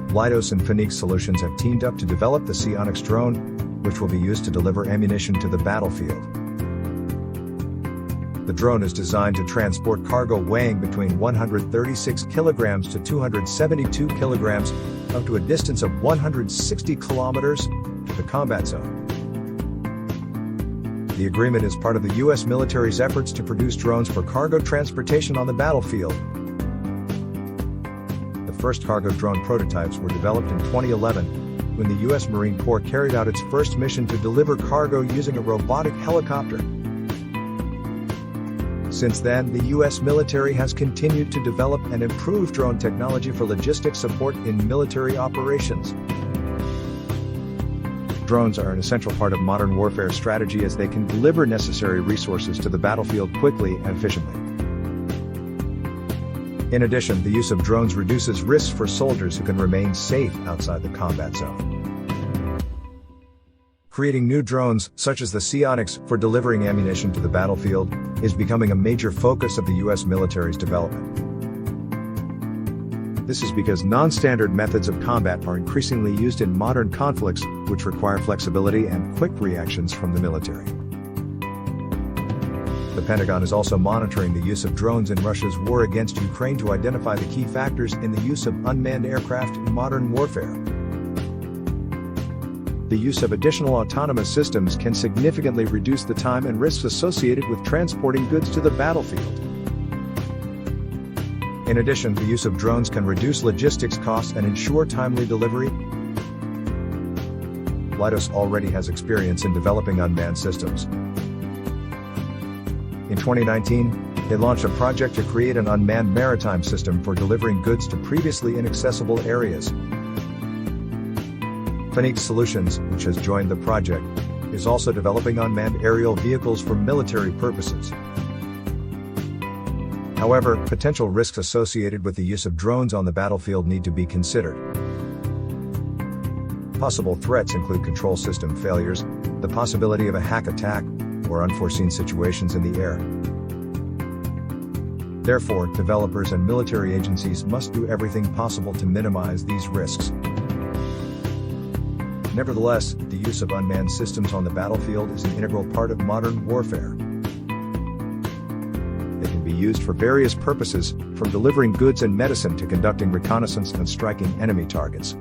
Leidos and Phenix Solutions have teamed up to develop the SeaOnyx drone, which will be used to deliver ammunition to the battlefield. The drone is designed to transport cargo weighing between 136 kilograms to 272 kilograms, up to a distance of 160 kilometers, to the combat zone. The agreement is part of the U.S. military's efforts to produce drones for cargo transportation on the battlefield. The first cargo drone prototypes were developed in 2011, when the U.S. Marine Corps carried out its first mission to deliver cargo using a robotic helicopter. Since then, the U.S. military has continued to develop and improve drone technology for logistics support in military operations. Drones are an essential part of modern warfare strategy as they can deliver necessary resources to the battlefield quickly and efficiently. In addition, the use of drones reduces risks for soldiers who can remain safe outside the combat zone. Creating new drones, such as the SeaOnyx, for delivering ammunition to the battlefield, is becoming a major focus of the U.S. military's development. This is because non-standard methods of combat are increasingly used in modern conflicts, which require flexibility and quick reactions from the military. The Pentagon is also monitoring the use of drones in Russia's war against Ukraine to identify the key factors in the use of unmanned aircraft in modern warfare. The use of additional autonomous systems can significantly reduce the time and risks associated with transporting goods to the battlefield. In addition, the use of drones can reduce logistics costs and ensure timely delivery. Leidos already has experience in developing unmanned systems. In 2019, they launched a project to create an unmanned maritime system for delivering goods to previously inaccessible areas. Phenix Solutions, which has joined the project, is also developing unmanned aerial vehicles for military purposes. However, potential risks associated with the use of drones on the battlefield need to be considered. Possible threats include control system failures, the possibility of a hack attack, or unforeseen situations in the air. Therefore, developers and military agencies must do everything possible to minimize these risks. Nevertheless, the use of unmanned systems on the battlefield is an integral part of modern warfare. They can be used for various purposes, from delivering goods and medicine to conducting reconnaissance and striking enemy targets.